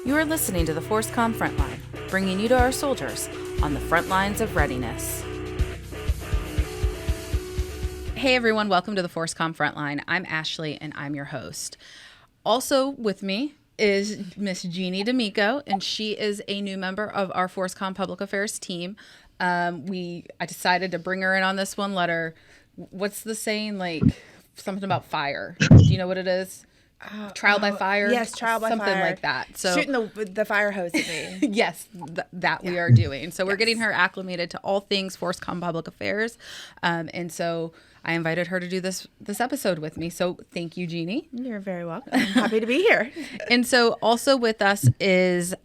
You are listening to the FORSCOM Frontline, bringing you to our soldiers on the front lines of readiness. Hey everyone, welcome to the FORSCOM Frontline. I'm Ashley and I'm your host. Also with me is Miss Jeannie D'Amico, and she is a new member of our FORSCOM Public Affairs team. I decided to bring her in on this one. Let her, what's the saying, like something about fire? Do you know what it is? Trial by fire? Yes, trial by something fire. Something like that. So shooting the fire hose at me. yes, that we are doing. So we're getting her acclimated to all things FORSCOM Public Affairs. And so I invited her to do this episode with me. So thank you, Jeannie. You're very welcome. I'm happy to be here. And so also with us is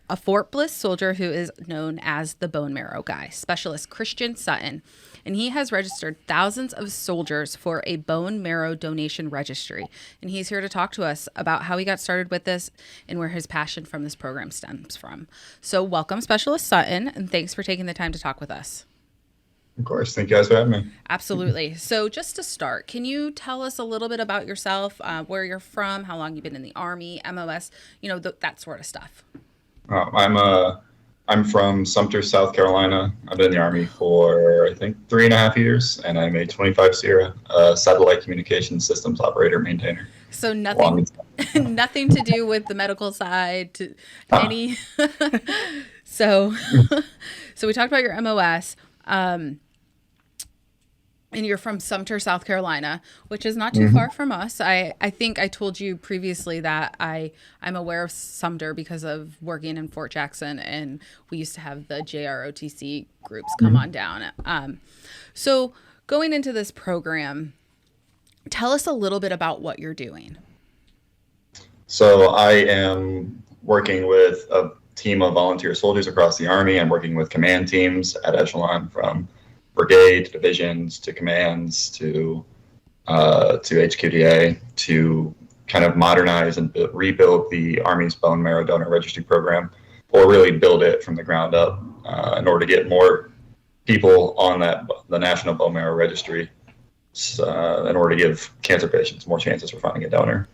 a Fort Bliss soldier who is known as the Bone Marrow Guy, Specialist Christian Sutton. And he has registered thousands of soldiers for a bone marrow donation registry. And he's here to talk to us about how he got started with this and where his passion from this program stems from. So welcome, Specialist Sutton, and thanks for taking the time to talk with us. Of course. Thank you guys for having me. Absolutely. So just to start, can you tell us a little bit about yourself, where you're from, how long you've been in the Army, MOS, that sort of stuff? I'm from Sumter, South Carolina. I've been in the Army for, I think, 3.5 years, and I'm a 25 Sierra satellite communications systems operator maintainer. So nothing to do with the medical side to any. So we talked about your MOS. And you're from Sumter, South Carolina, which is not too far from us. I think I told you previously that I'm aware of Sumter because of working in Fort Jackson, and we used to have the JROTC groups come on down. So going into this program, tell us a little bit about what you're doing. So I am working with a team of volunteer soldiers across the Army. I'm working with command teams at echelon from brigade, divisions, to commands, to HQDA, to kind of modernize and rebuild the Army's bone marrow donor registry program, or really build it from the ground up in order to get more people on the National Bone Marrow Registry, in order to give cancer patients more chances for finding a donor.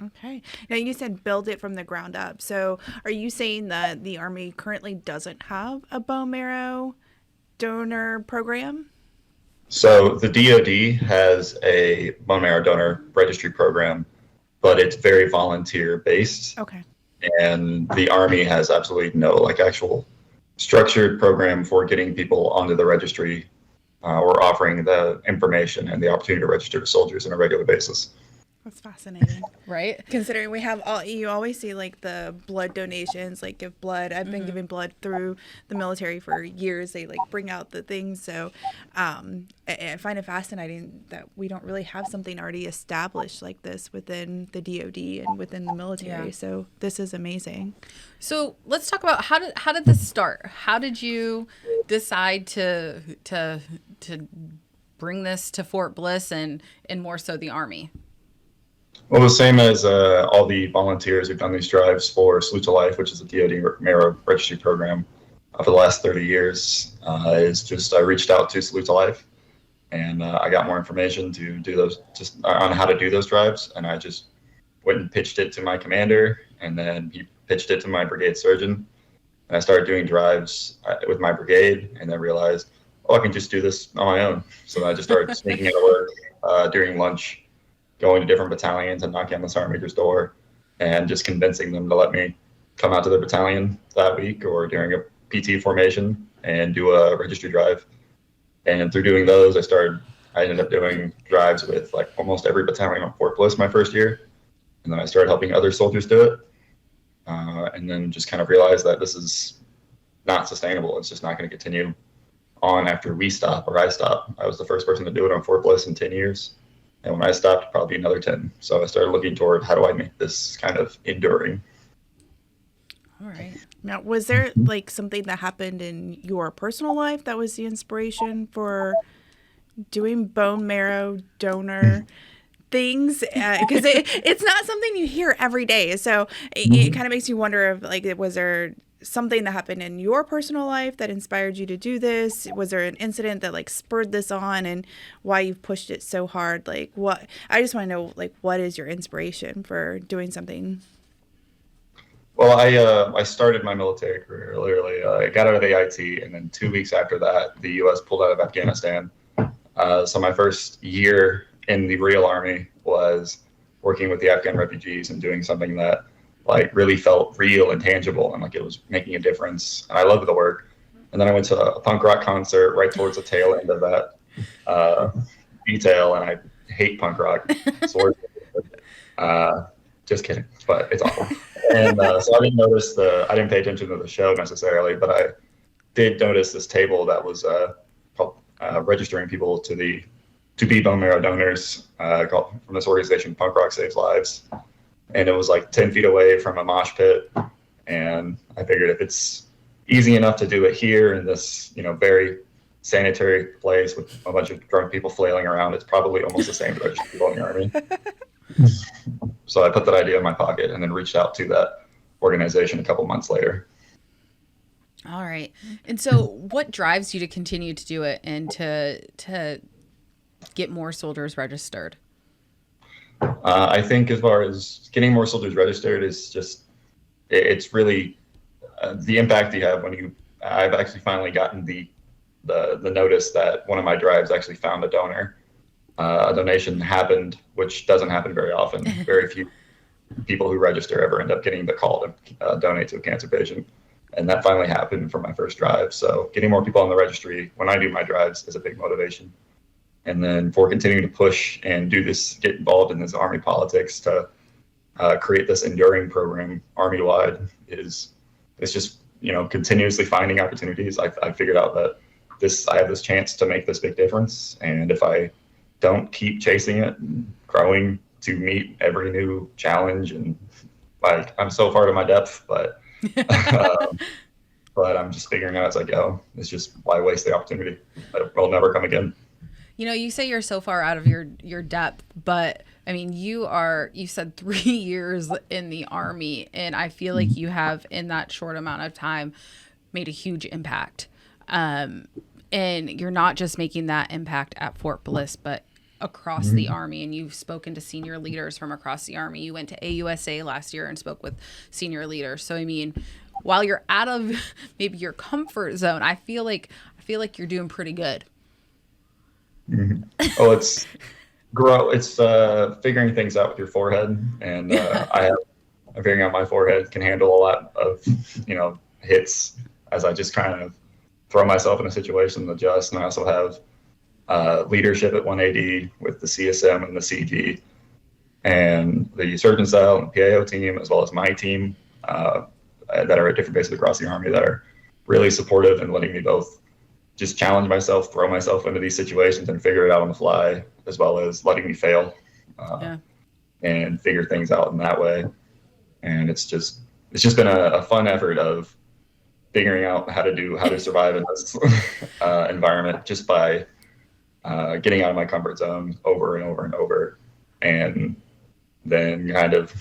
Okay. Now you said build it from the ground up. So are you saying that the Army currently doesn't have a bone marrow donor program? So the DoD has a bone marrow donor registry program, but it's very volunteer based. Okay. And the Army has absolutely no actual structured program for getting people onto the registry or offering the information and the opportunity to register soldiers on a regular basis. That's fascinating. Right? Considering we have you always see the blood donations, give blood. I've been giving blood through the military for years. They bring out the things. So I find it fascinating that we don't really have something already established like this within the DoD and within the military. Yeah. So this is amazing. So let's talk about how did this start? How did you decide to bring this to Fort Bliss and more so the Army? Well, the same as all the volunteers who've done these drives for Salute to Life, which is the DoD Marrow Registry program for the last 30 years, is just I reached out to Salute to Life, and I got more information to do those, just on how to do those drives, and I just went and pitched it to my commander, and then he pitched it to my brigade surgeon, and I started doing drives with my brigade, and then realized, I can just do this on my own. So I just started sneaking into work during lunch, going to different battalions and knocking on the sergeant major's door and just convincing them to let me come out to their battalion that week or during a PT formation and do a registry drive. And through doing those, I ended up doing drives with almost every battalion on Fort Bliss my first year. And then I started helping other soldiers do it. And then just kind of realized that this is not sustainable. It's just not going to continue on after we stop or I stop. I was the first person to do it on Fort Bliss in 10 years. And when I stopped, probably another 10. So I started looking toward how do I make this kind of enduring. All right. Now, was there something that happened in your personal life that was the inspiration for doing bone marrow donor things? Because it's not something you hear every day. So it kind of makes you wonder if was there something that happened in your personal life that inspired you to do this? Was there an incident that spurred this on, and why you've pushed it so hard? What I just want to know, what is your inspiration for doing something? Well, I started my military career literally. I got out of AIT, and then 2 weeks after that, the U.S. pulled out of Afghanistan. So my first year in the real army was working with the Afghan refugees and doing something that like really felt real and tangible, and like it was making a difference. And I loved the work. And then I went to a punk rock concert right towards the tail end of that uh, detail, and I hate punk rock. So just kidding, but it's awful. And so I didn't pay attention to the show necessarily, but I did notice this table that was registering people to be bone marrow donors from this organization, Punk Rock Saves Lives. And it was like 10 feet away from a mosh pit. And I figured if it's easy enough to do it here in this, very sanitary place with a bunch of drunk people flailing around, it's probably almost the same to register people in the army. So I put that idea in my pocket and then reached out to that organization a couple months later. All right. And so what drives you to continue to do it and to get more soldiers registered? I think as far as getting more soldiers registered is just, it's really the impact you have when I've actually finally gotten the notice that one of my drives actually found a donor. A donation happened, which doesn't happen very often. Very few people who register ever end up getting the call to donate to a cancer patient. And that finally happened for my first drive. So getting more people on the registry when I do my drives is a big motivation. And then for continuing to push and do this, get involved in this Army politics to create this enduring program Army-wide it's just, continuously finding opportunities. I figured out that I have this chance to make this big difference. And if I don't keep chasing it and growing to meet every new challenge, and like I'm so far to my depth, but but I'm just figuring out as I go. It's just why waste the opportunity? It will never come again. You say you're so far out of your depth, but I mean, you said 3 years in the Army, and I feel like you have in that short amount of time made a huge impact. And you're not just making that impact at Fort Bliss, but across the Army, and you've spoken to senior leaders from across the Army. You went to AUSA last year and spoke with senior leaders. So, I mean, while you're out of maybe your comfort zone, I feel like you're doing pretty good. Mm-hmm. Oh, it's figuring things out with your forehead, and I'm figuring out my forehead can handle a lot of hits as I just kind of throw myself in a situation and adjust. And I also have leadership at 180 with the CSM and the CG and the surgeon cell and PAO team, as well as my team that are at different bases across the Army that are really supportive and letting me both just challenge myself, throw myself into these situations and figure it out on the fly, as well as letting me fail and figure things out in that way. And it's just been a fun effort of figuring out how to survive in this environment just by getting out of my comfort zone over and over and over, and then kind of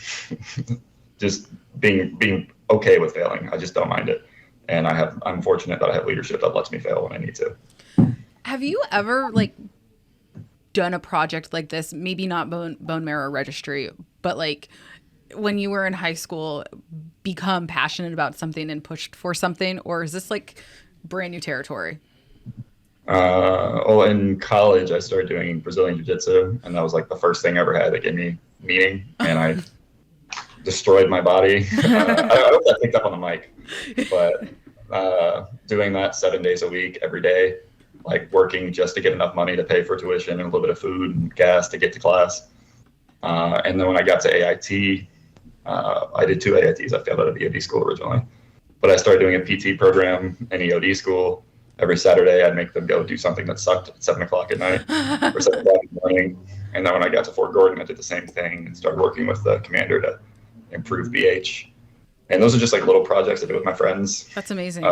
just being okay with failing. I just don't mind it. And I'm fortunate that I have leadership that lets me fail when I need to. Have you ever done a project like this? Maybe not bone marrow registry, but when you were in high school, become passionate about something and pushed for something, or is this brand new territory? Well, in college, I started doing Brazilian Jiu-Jitsu, and that was the first thing I ever had that gave me meaning, and I destroyed my body. I hope that picked up on the mic, but doing that 7 days a week, every day, working just to get enough money to pay for tuition and a little bit of food and gas to get to class. And then when I got to AIT, I did 2 AITs. I failed out of EOD school originally, but I started doing a PT program in EOD school. Every Saturday, I'd make them go do something that sucked at 7 o'clock at night or 7 o'clock in the morning. And then when I got to Fort Gordon, I did the same thing and started working with the commander to improve BH. And those are just little projects I did with my friends. That's amazing.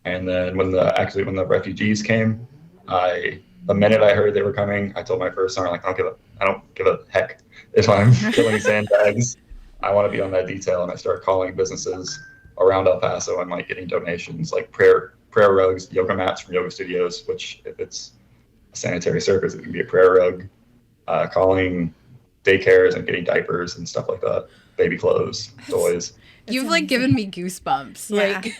And then when the refugees came, the minute I heard they were coming, I told my first sergeant, I don't give a heck if I'm killing sandbags. I want to be on that detail. And I started calling businesses around El Paso and getting donations, prayer rugs, yoga mats from yoga studios, which if it's a sanitary surface, it can be a prayer rug, calling daycares and getting diapers and stuff like that, baby clothes, toys. You've like given me goosebumps. Yeah. Like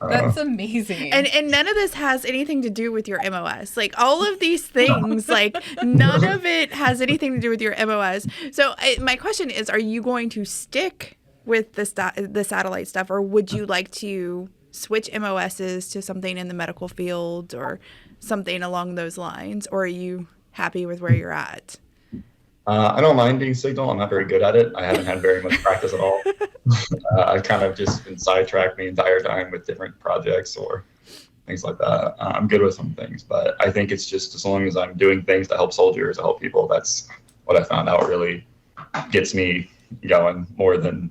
that's amazing. And none of this has anything to do with your MOS. Like all of these things, like none of it has anything to do with your MOS. So my question is, are you going to stick with the satellite stuff, or would you like to switch MOSs to something in the medical field or something along those lines? Or are you happy with where you're at? I don't mind being signal. I'm not very good at it. I haven't had very much practice at all. I've kind of just been sidetracked the entire time with different projects or things like that. I'm good with some things, but I think it's just as long as I'm doing things to help soldiers, to help people, that's what I found out really gets me going more than,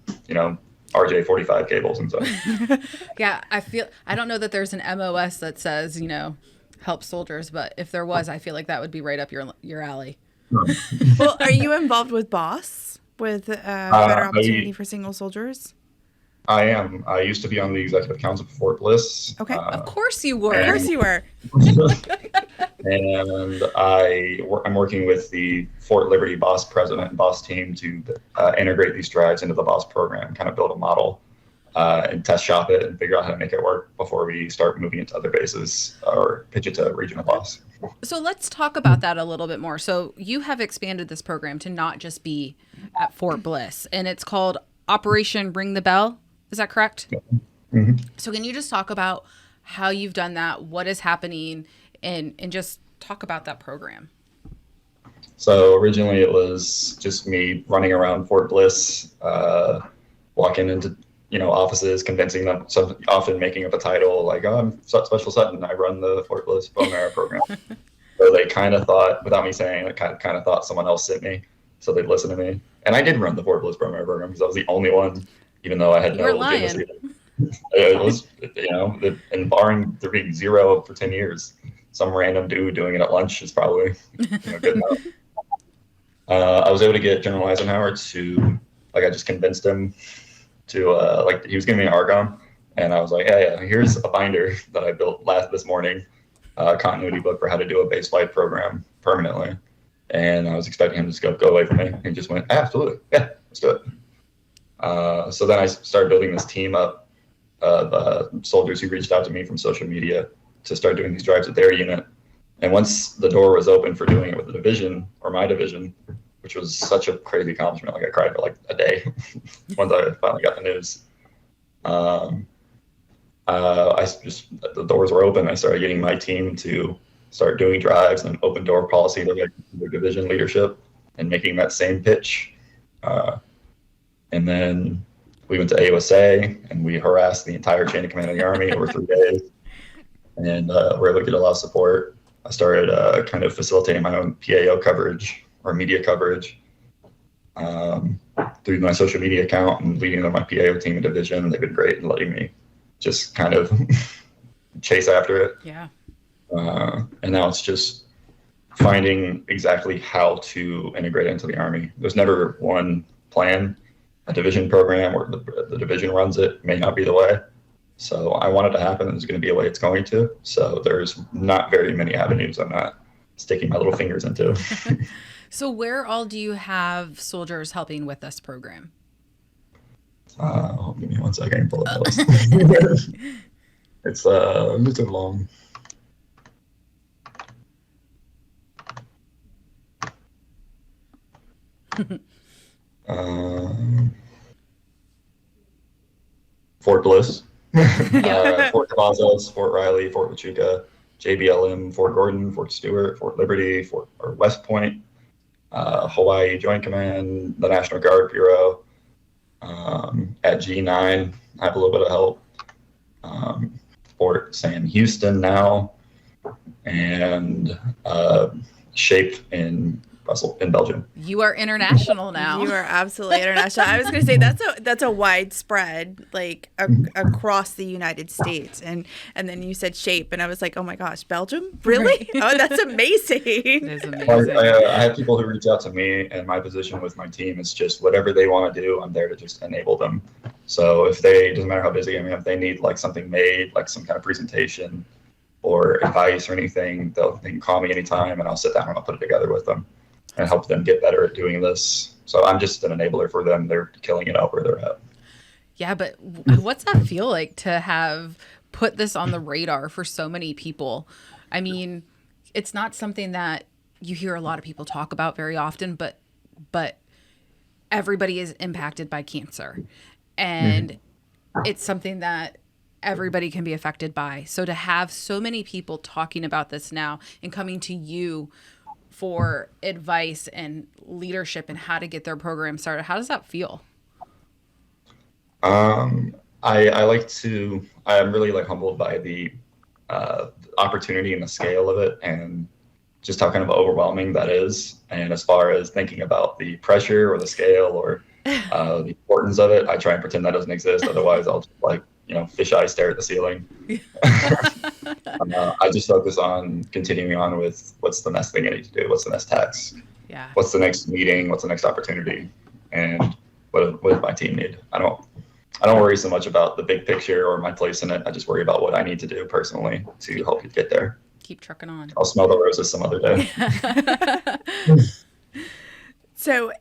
RJ45 cables and stuff. Yeah, I don't know that there's an MOS that says, help soldiers, but if there was, I feel like that would be right up your alley. Well, are you involved with BOSS, with Better Opportunity for Single Soldiers? I am. I used to be on the executive council for Fort Bliss. Okay. Of course you were. Of course you were. And I'm working with the Fort Liberty BOSS president and BOSS team to integrate these drives into the BOSS program, kind of build a model and test shop it and figure out how to make it work before we start moving into other bases or pitch it to regional BOSS. So let's talk about that a little bit more. So you have expanded this program to not just be at Fort Bliss, and it's called Operation Ring the Bell. Is that correct? Mm-hmm. So can you just talk about how you've done that, what is happening, and just talk about that program? So originally it was just me running around Fort Bliss, walking into offices, convincing them, often making up a title like, "Oh, I'm Special Sutton. I run the Fort Bliss bone marrow program." So they kind of thought, without me saying it, kind of thought someone else sent me, so they'd listen to me. And I did run the Fort Bliss bone marrow program because I was the only one, even though I had no legitimacy. It was, and barring there being zero for 10 years, some random dude doing it at lunch is probably good enough. I was able to get General Eisenhower to, I just convinced him to, he was giving me an Argon, and I was like, hey, here's a binder that I built this morning, continuity book for how to do a base flight program permanently. And I was expecting him to just go away from me. And he just went, absolutely, yeah, let's do it. So then I started building this team up of soldiers who reached out to me from social media to start doing these drives at their unit. And once the door was open for doing it with the division, or my division, which was such a crazy accomplishment, I cried for a day once I finally got the news. The doors were open. I started getting my team to start doing drives and open door policy to the division leadership and making that same pitch. And then we went to AUSA and we harassed the entire chain of command of the Army over 3 days. And we're able to get a lot of support. I started kind of facilitating my own PAO coverage or media coverage through my social media account and leading my PAO team and division. And they've been great in letting me just kind of chase after it. Yeah. And now it's just finding exactly how to integrate it into the Army. There's never one plan. A division program or the division runs it may not be the way. So I want it to happen, and there's going to be a way it's going to. So there's not very many avenues I'm not sticking my little fingers into. So where all do you have soldiers helping with this program? Give me 1 second. I can pull up the list. It's a little long. Fort Bliss, Fort Cavazos, Fort Riley, Fort Huachuca, JBLM, Fort Gordon, Fort Stewart, Fort Liberty, West Point, Hawaii Joint Command, the National Guard Bureau. At G9, I have a little bit of help. Fort Sam Houston now, and SHAPE in Belgium. You are international now. You are absolutely international. I was going to say that's a widespread, across the United States, and then you said SHAPE, and I was like, oh my gosh, Belgium, really? Right. Oh, that's amazing. It is amazing. I have people who reach out to me, and my position with my team is just whatever they want to do, I'm there to just enable them. So if doesn't matter how busy I am, if they need something made, some kind of presentation or advice or anything, they can call me anytime, and I'll sit down and I'll put it together with them and help them get better at doing this. So I'm just an enabler for them. They're killing it out where they're at. Yeah, but what's that feel like to have put this on the radar for so many people? I mean, it's not something that you hear a lot of people talk about very often, but everybody is impacted by cancer. And it's something that everybody can be affected by. So to have so many people talking about this now and coming to you for advice and leadership and how to get their program started, how does that feel? I'm really like humbled by the opportunity and the scale of it, and just how kind of overwhelming that is. And as far as thinking about the pressure or the scale or the importance of it, I try and pretend that doesn't exist. Otherwise, I'll just like, fisheye stare at the ceiling. I just focus on continuing on with what's the next thing I need to do, what's the next task, Yeah. what's the next meeting, what's the next opportunity, and what does my team need. I don't worry so much about the big picture or my place in it. I just worry about what I need to do personally to help you get there. Keep trucking on. I'll smell the roses some other day. So,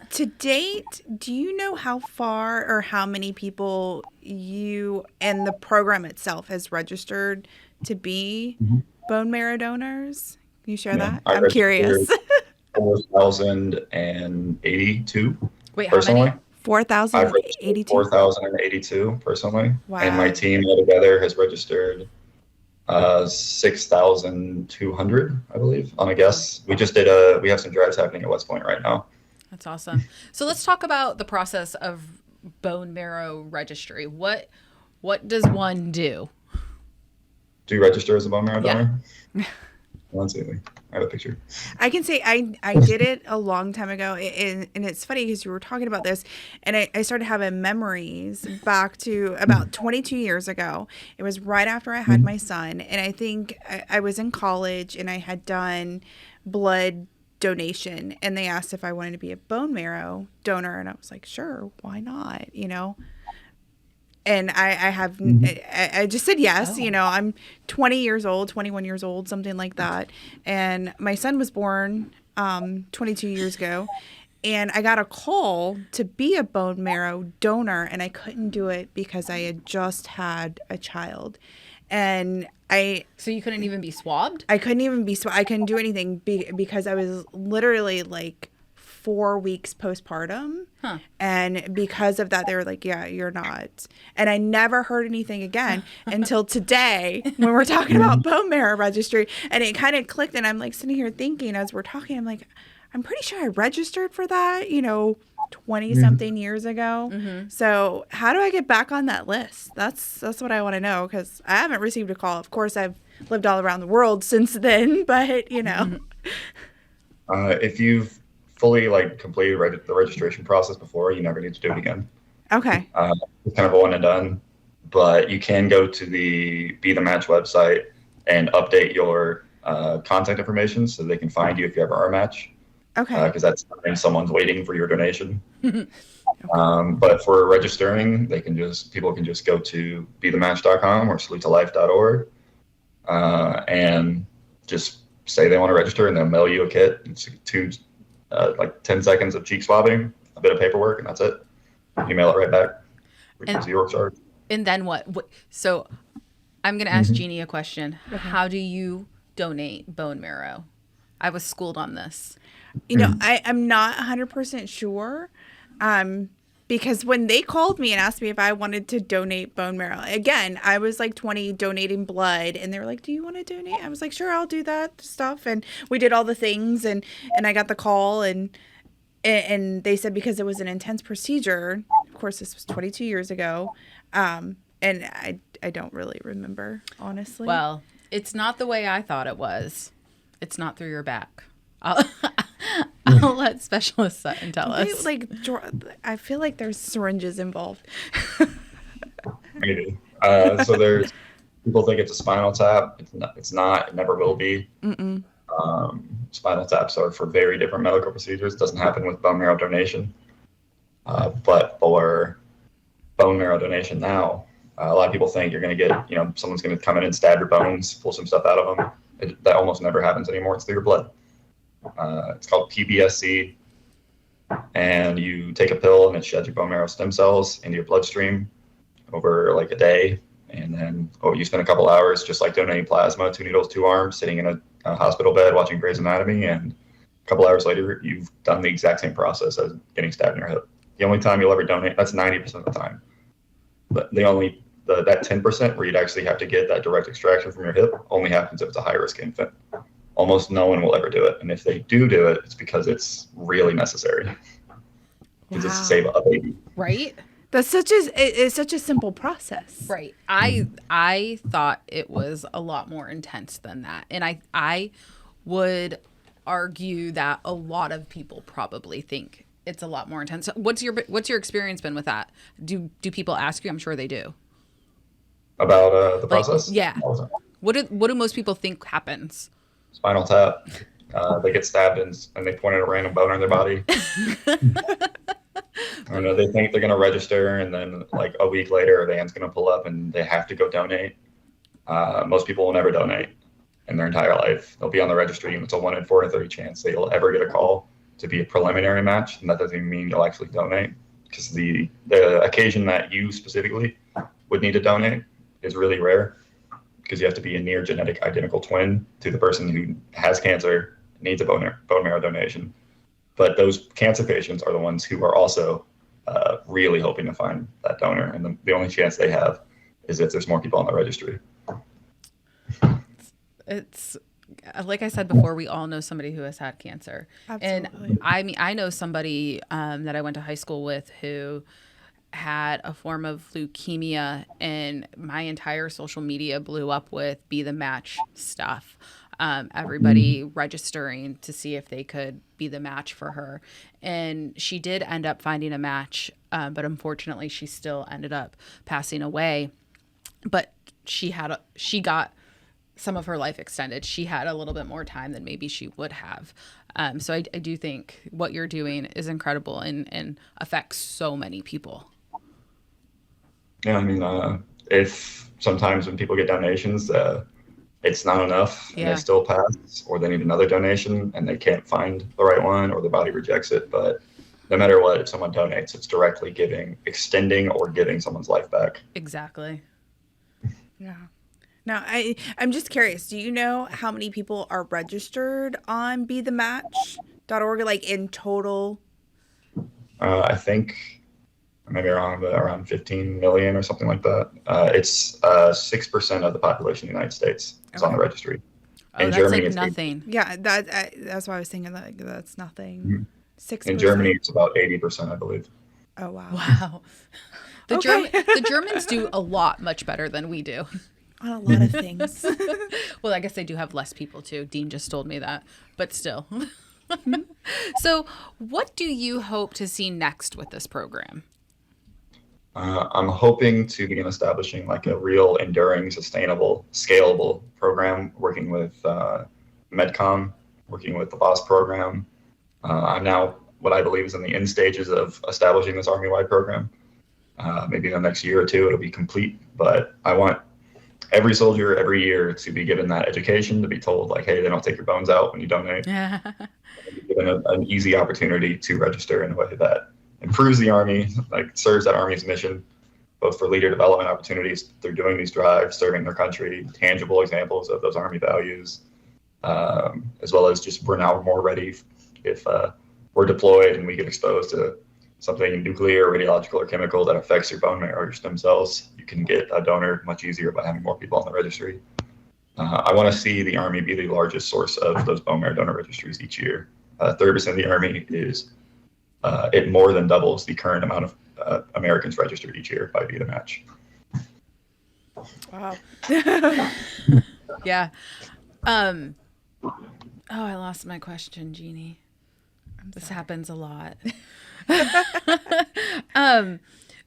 to date, do you know how far or how many people you and the program itself has registered to be bone marrow donors? Can you share that? I'm curious. 4,082. Wait, how personally. many? 4,082. 4,082 personally. Wow. And my team altogether has registered 6,200, I believe, on a guess. We have some drives happening at West Point right now. That's awesome. So let's talk about the process of bone marrow registry. What does one do? Do you register as a bone marrow Yeah. donor? Let's see. I have a picture. I can say I did it a long time ago, and it's funny because you were talking about this, and I started having memories back to about 22 years ago. It was right after I had my son, and I think I was in college, and I had done blood donation, and they asked if I wanted to be a bone marrow donor, and I was like, sure, why not, And I just said yes. Oh. I'm 20 years old, 21 years old, something like that. And my son was born 22 years ago. And I got a call to be a bone marrow donor, and I couldn't do it because I had just had a child. And So you couldn't even be swabbed? I couldn't even be, I couldn't do anything because I was literally like 4 weeks postpartum. Huh. And because of that, they were like, yeah, you're not. And I never heard anything again until today when we're talking about bone marrow registry. And it kind of clicked. And I'm like sitting here thinking as we're talking, I'm like, I'm pretty sure I registered for that, 20 something years ago. Mm-hmm. So how do I get back on that list? That's what I want to know, because I haven't received a call. Of course, I've lived all around the world since then, but If you've fully completed the registration process before, you never need to do it again. Okay. It's kind of a one and done, but you can go to the Be the Match website and update your contact information so they can find you if you ever are a match. Okay. Because that's when someone's waiting for your donation. But for registering, people can just go to bethematch.com or salutolife.org and just say they want to register, and they'll mail you a kit. It's 10 seconds of cheek swabbing, a bit of paperwork, and that's it. You mail it right back. And- Zero charge. And then what? So I'm going to ask Jeannie a question. How do you donate bone marrow? I was schooled on this. I'm not 100% sure, because when they called me and asked me if I wanted to donate bone marrow, again, I was like 20 donating blood, and they were like, do you want to donate? I was like, sure, I'll do that stuff. And we did all the things, and I got the call, and they said because it was an intense procedure, of course, this was 22 years ago, and I don't really remember, honestly. Well, it's not the way I thought it was. It's not through your back. I'll let Specialist Sutton tell us. I feel like there's syringes involved. Maybe. So there's people think it's a spinal tap. It's not. It never will be. Spinal taps are for very different medical procedures. It doesn't happen with bone marrow donation. But for bone marrow donation now, a lot of people think you're going to get, someone's going to come in and stab your bones, pull some stuff out of them. That almost never happens anymore. It's through your blood. It's called PBSC. and you take a pill and it sheds your bone marrow stem cells into your bloodstream over like a day. And then you spend a couple hours just like donating plasma, 2 needles, 2 arms, sitting in a hospital bed watching Grey's Anatomy. And a couple hours later, you've done the exact same process as getting stabbed in your hip. The only time you'll ever donate, that's 90% of the time. But that 10% where you'd actually have to get that direct extraction from your hip only happens if it's a high risk infant. Almost no one will ever do it. And if they do it, it's because it's really necessary. Because it's to save a baby. Right? It's such a simple process. Right. I thought it was a lot more intense than that. And I would argue that a lot of people probably think it's a lot more intense. What's your experience been with that? Do people ask you? I'm sure they do. About the process? Yeah. What do most people think happens? Spinal tap. They get stabbed and they point at a random bone on their body. I don't know. They think they're going to register, and then like a week later, a van's going to pull up and they have to go donate. Most people will never donate in their entire life. They'll be on the registry, and it's a 1 in 430 chance that you'll ever get a call to be a preliminary match, and that doesn't even mean you'll actually donate. Because the occasion that you specifically would need to donate is really rare, because you have to be a near genetic identical twin to the person who has cancer, needs a bone marrow donation. But those cancer patients are the ones who are also really hoping to find that donor. And the only chance they have is if there's more people on the registry. It's like I said before, we all know somebody who has had cancer. Absolutely. And I know somebody that I went to high school with who had a form of leukemia, and my entire social media blew up with Be the Match stuff. Everybody registering to see if they could be the match for her. And she did end up finding a match, but unfortunately she still ended up passing away. But she got some of her life extended. She had a little bit more time than maybe she would have. So I do think what you're doing is incredible and affects so many people. Yeah, I mean, if sometimes when people get donations, it's not enough and they still pass, or they need another donation and they can't find the right one, or the body rejects it. But no matter what, if someone donates, it's directly extending or giving someone's life back. Exactly. Yeah. Now, I'm just curious, do you know how many people are registered on BeTheMatch.org, like in total? I think, I may be wrong, but around 15 million or something like that. It's 6% of the population of the United States is on the registry. Oh, in that's Germany, like it's nothing. Yeah, that's why I was thinking that that's nothing. 6%. In Germany, it's about 80%, I believe. Oh, wow. Wow. Okay. The Germans do a lot much better than we do. On a lot of things. Well, I guess they do have less people too. Dean just told me that, but still. So what do you hope to see next with this program? I'm hoping to begin establishing like a real enduring, sustainable, scalable program, working with MedCom, working with the BOSS program. I'm now what I believe is in the end stages of establishing this Army-wide program. Maybe in the next year or two it'll be complete, but I want every soldier every year to be given that education, to be told like, hey, they don't take your bones out when you donate. Given an easy opportunity to register in a way that improves the Army, like serves that Army's mission, both for leader development opportunities through doing these drives, serving their country, tangible examples of those Army values, as well as just we're now more ready if we're deployed and we get exposed to something nuclear, radiological, or chemical that affects your bone marrow or your stem cells. You can get a donor much easier by having more people on the registry. I want to see the Army be the largest source of those bone marrow donor registries each year. 30% of the Army is, it more than doubles the current amount of Americans registered each year by Be The Match. Wow. Yeah. Oh, I lost my question, Jeannie. This happens a lot.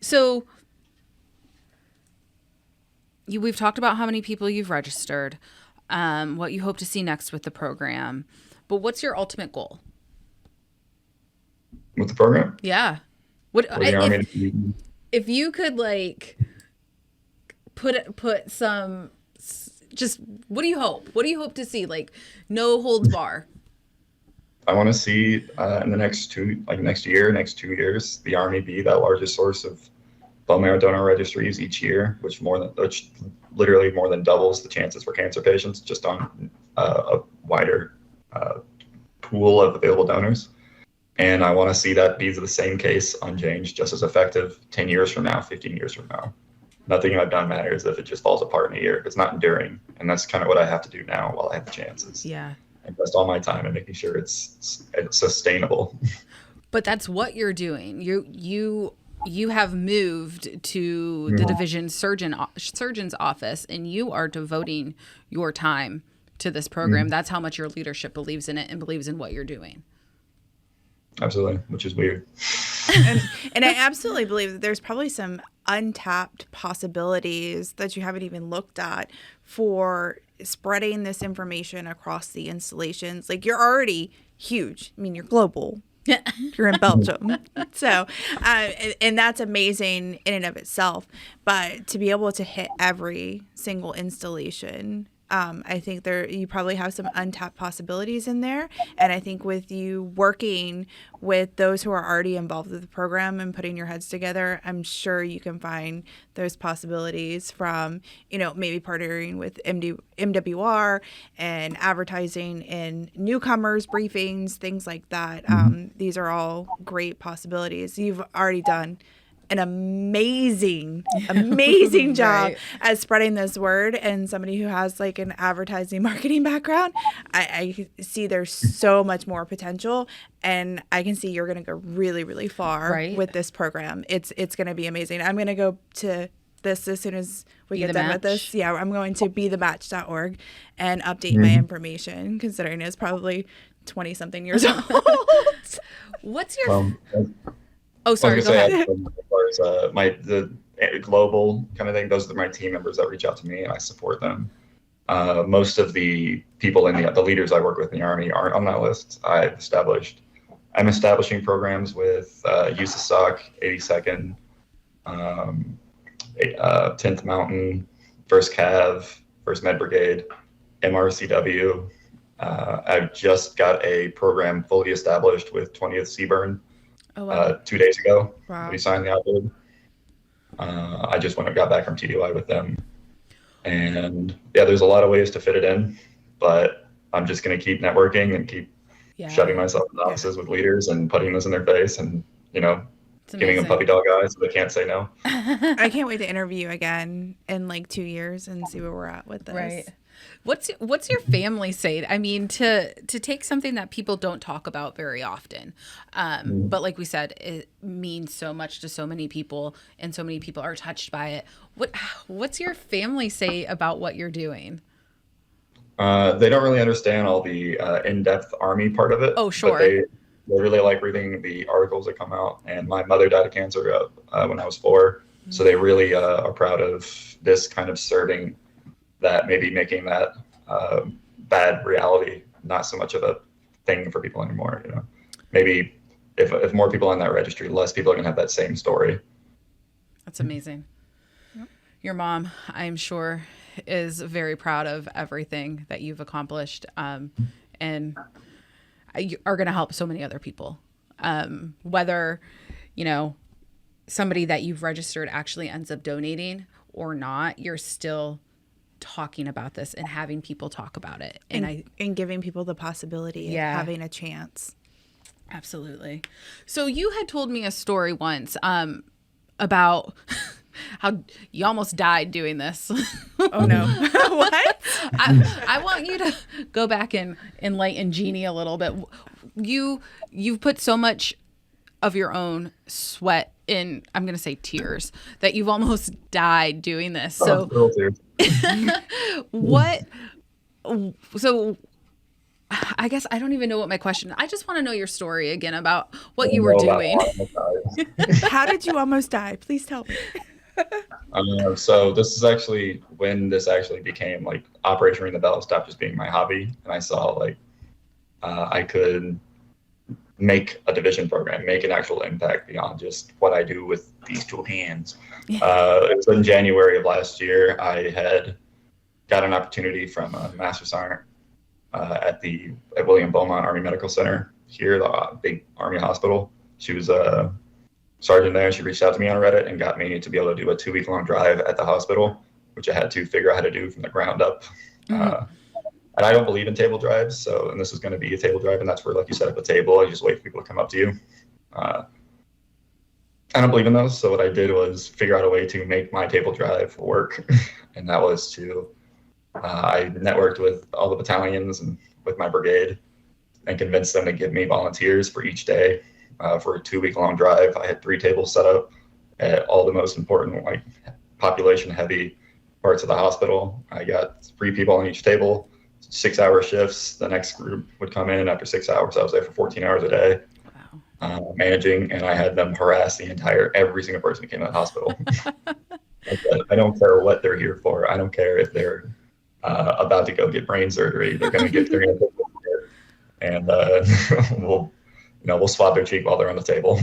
So we've talked about how many people you've registered, what you hope to see next with the program, but what's your ultimate goal? With the program? Yeah. If you could like put some, just what do you hope? What do you hope to see? Like no holds bar. I want to see in the next next year, next 2 years, the Army be that largest source of bone marrow donor registries each year, which literally more than doubles the chances for cancer patients just on a wider pool of available donors. And I want to see that be the same case unchanged, just as effective 10 years from now, 15 years from now. Nothing I've done matters if it just falls apart in a year, if it's not enduring. And that's kind of what I have to do now while I have the chances. Yeah. Invest all my time in making sure it's sustainable. But that's what you're doing. You have moved to the division surgeon's office, and you are devoting your time to this program. That's how much your leadership believes in it and believes in what you're doing. Absolutely, which is weird. And I absolutely believe that there's probably some untapped possibilities that you haven't even looked at for spreading this information across the installations. Like, you're already huge. I mean, you're global. You're in Belgium. So, and that's amazing in and of itself. But to be able to hit every single installation, I think you probably have some untapped possibilities in there. And I think with you working with those who are already involved with the program and putting your heads together, I'm sure you can find those possibilities from, maybe partnering with MWR and advertising in newcomers briefings, things like that. These are all great possibilities. You've already done an amazing job at spreading this word, and somebody who has like an advertising marketing background, I see there's so much more potential, and I can see you're going to go really, really far with this program. It's going to be amazing. I'm going to go to this as soon as we get done with this. Yeah, I'm going to bethematch.org and update my information, considering it's probably 20 something years old. What's your Oh, sorry. Go ahead. As far as the global kind of thing, those are my team members that reach out to me, and I support them. Most of the people in the leaders I work with in the Army aren't on that list. I'm establishing programs with USASOC, 82nd, 10th Mountain, 1st Cav, 1st Med Brigade, MRCW. I've just got a program fully established with 20th Seaburn. 2 days ago. Wow. We signed the outbid. I just got back from TDY with them. And yeah, there's a lot of ways to fit it in, but I'm just going to keep networking and keep shoving myself in offices with leaders and putting this in their face and, giving them puppy dog eyes so they can't say no. I can't wait to interview you again in like 2 years and see where we're at with this. Right. What's your family say? I mean, to take something that people don't talk about very often, but like we said, it means so much to so many people, and so many people are touched by it. What's your family say about what you're doing? They don't really understand all the in-depth Army part of it. Oh, sure. But they really like reading the articles that come out. And my mother died of cancer when I was 4, so they really are proud of this kind of serving. That maybe making that bad reality not so much of a thing for people anymore. Maybe if more people on that registry, less people are gonna have that same story. That's amazing. Your mom, I'm sure, is very proud of everything that you've accomplished, and you are gonna help so many other people. Whether somebody that you've registered actually ends up donating or not, you're still talking about this and having people talk about it, and giving people the possibility of having a chance. Absolutely. So you had told me a story once about how you almost died doing this. Oh no. What? I want you to go back and enlighten Jeannie a little bit. You've put so much of your own sweat in, I'm going to say tears, that you've almost died doing this. So so I guess I don't even know what my question. I just want to know your story again about what you were doing. How did you almost die? Please tell me. So this is actually when this actually became like Operation Ring the Bell stopped just being my hobby, and I saw I could make a division program, make an actual impact beyond just what I do with these 2 hands. It was in January of last year. I had got an opportunity from a Master Sergeant at William Beaumont Army Medical Center here, the big Army hospital. She was a sergeant there. She reached out to me on Reddit and got me to be able to do a 2 week long drive at the hospital, which I had to figure out how to do from the ground up. And I don't believe in table drives, and this is going to be a table drive, and that's where, like, you set up a table, you just wait for people to come up to you. I don't believe in those, so what I did was figure out a way to make my table drive work, and that was I networked with all the battalions and with my brigade and convinced them to give me volunteers for each day for a 2 week long drive. I had 3 tables set up at all the most important, like, population heavy parts of the hospital. I got 3 people on each table, 6-hour shifts. The next group would come in after 6 hours. I was there for 14 hours a day. Wow. Managing, and I had them harass every single person who came to the hospital. I don't care what they're here for. I don't care if they're about to go get brain surgery. They're going to get their and we'll swab their cheek while they're on the table.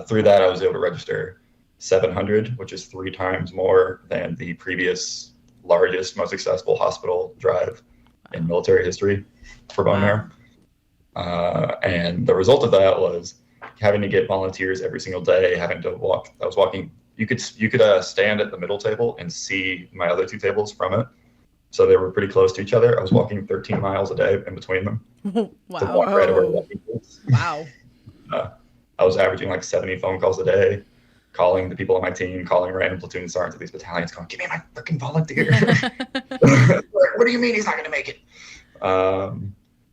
Through that, I was able to register 700, which is 3 times more than the previous largest, most successful hospital drive in military history for bone marrow. And the result of that was having to get volunteers every single day, having to walk. I was walking. You could stand at the middle table and see my other 2 tables from it. So they were pretty close to each other. I was walking 13 miles a day in between them. Wow. To walk right over to walking tables. Wow. I was averaging like 70 phone calls a day, calling the people on my team, calling random platoon sergeants of these battalions, going, "Give me my freaking volunteer." What do you mean he's not going to make it?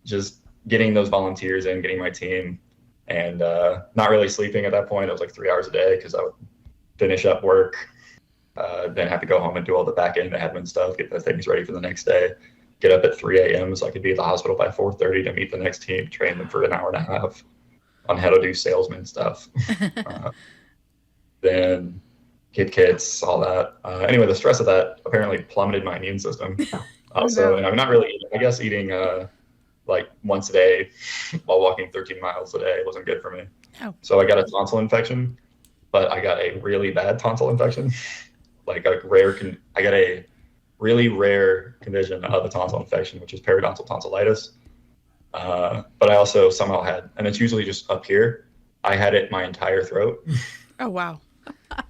Just getting those volunteers in, getting my team, and not really sleeping at that point. It was like 3 hours a day because I would finish up work, then have to go home and do all the back end admin stuff, get the things ready for the next day, get up at 3 a.m. so I could be at the hospital by 4:30 to meet the next team, train them for an hour and a half on how to do salesman stuff. Then get kits, all that. Anyway, the stress of that apparently plummeted my immune system. And I'm not really, I guess eating like once a day while walking 13 miles a day wasn't good for me. Oh. So I got a tonsil infection, but I got a really bad tonsil infection. I got a really rare condition of a tonsil infection, which is periodontal tonsillitis. But I also somehow had, and it's usually just up here, I had it my entire throat. Oh, wow.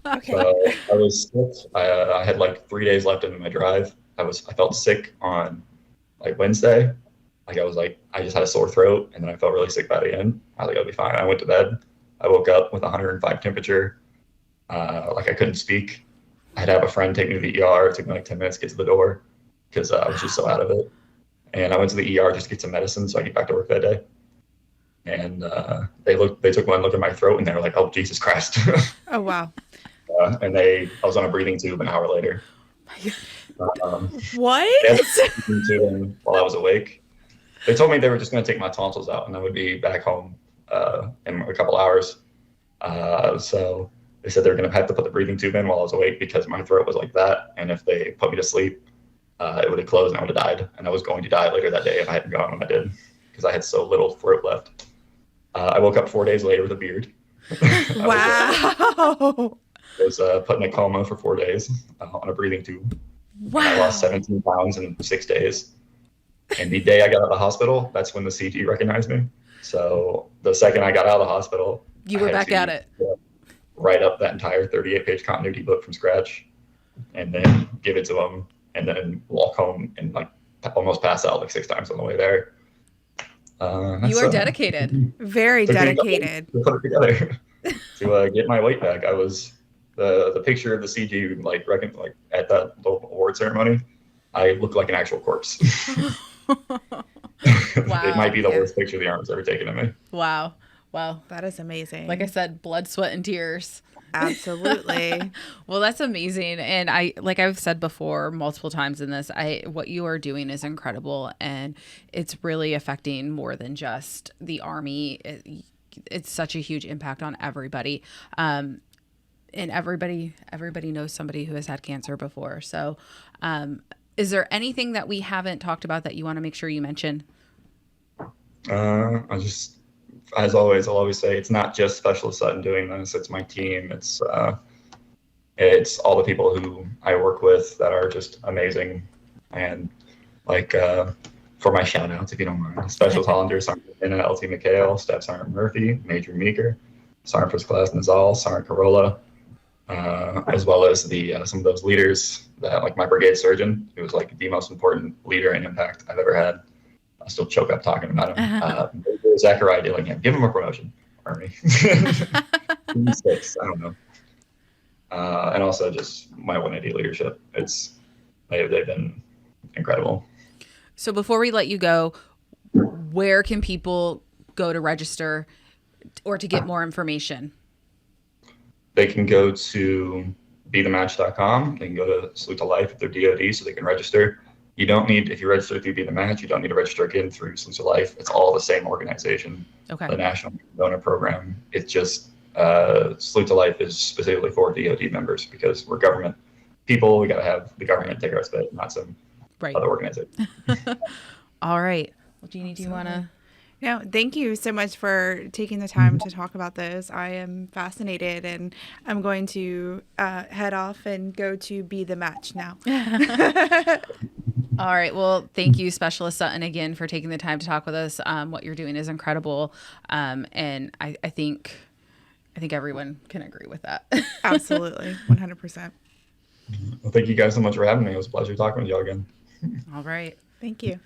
Okay. So I was sick. I had like 3 days left in my drive. I felt sick on like Wednesday. I just had a sore throat, and then I felt really sick by the end. I was like, I'll be fine. I went to bed. I woke up with 105 temperature. I couldn't speak. I had to have a friend take me to the ER. It took me like 10 minutes to get to the door because I was just so out of it. And I went to the ER just to get some medicine so I could get back to work that day. And they took one look at my throat, and they were like, "Oh, Jesus Christ." Oh, wow. I was on a breathing tube an hour later. What? While I was awake. They told me they were just going to take my tonsils out, and I would be back home in a couple hours. So they said they were going to have to put the breathing tube in while I was awake because my throat was like that. And if they put me to sleep, it would have closed and I would have died. And I was going to die later that day if I hadn't gone when I did because I had so little throat left. I woke up 4 days later with a beard. Wow. I was put in a coma for 4 days on a breathing tube. Wow. I lost 17 pounds in 6 days. And the day I got out of the hospital, that's when the CG recognized me. So the second I got out of the hospital, you were back at it. Write up that entire 38-page continuity book from scratch and then give it to them and then walk home and like almost pass out like 6 times on the way there. You are dedicated. Very dedicated. To put it together to get my weight back. I was the picture of the CG like at that little award ceremony. I looked like an actual corpse. Wow. It might be the worst picture the Army's ever taken of me. Wow. Wow. That is amazing. Like I said, blood, sweat, and tears. Absolutely. Well, that's amazing. And like I've said before multiple times in this, what you are doing is incredible. And it's really affecting more than just the Army. It's such a huge impact on everybody. And everybody knows somebody who has had cancer before. So is there anything that we haven't talked about that you want to make sure you mention? As always, I'll always say it's not just Specialist Sutton doing this. It's my team. It's all the people who I work with that are just amazing. And like for my shout outs, if you don't mind. Special Hollander, Sergeant LT McHale, Staff Sergeant Murphy, Major Meeker, Sergeant First Class Nazal, Sergeant Corolla, as well as the some of those leaders that, like my brigade surgeon, who was like the most important leader and impact I've ever had. I still choke up talking about him. Zachariah Dillingham, give him a promotion, Army. 6, I don't know. And also just my 180 leadership. They've been incredible. So before we let you go, where can people go to register or to get more information? They can go to bethematch.com. They can go to Salute to Life if they're DoD, so they can register. You don't need, if you register through Be the Match, you don't need to register again through Salute to Life. It's all the same organization. Okay. The National Donor Program. It's just Salute to Life is specifically for DoD members because we're government people. We got to have the government take our spit, not some other organization. All right. Well, Jeannie, do you want to? No, thank you so much for taking the time to talk about this. I am fascinated, and I'm going to head off and go to Be the Match now. All right. Well, thank you, Specialist Sutton, again for taking the time to talk with us. What you're doing is incredible, and I think everyone can agree with that. Absolutely, 100%. Well, thank you guys so much for having me. It was a pleasure talking with y'all again. All right. Thank you.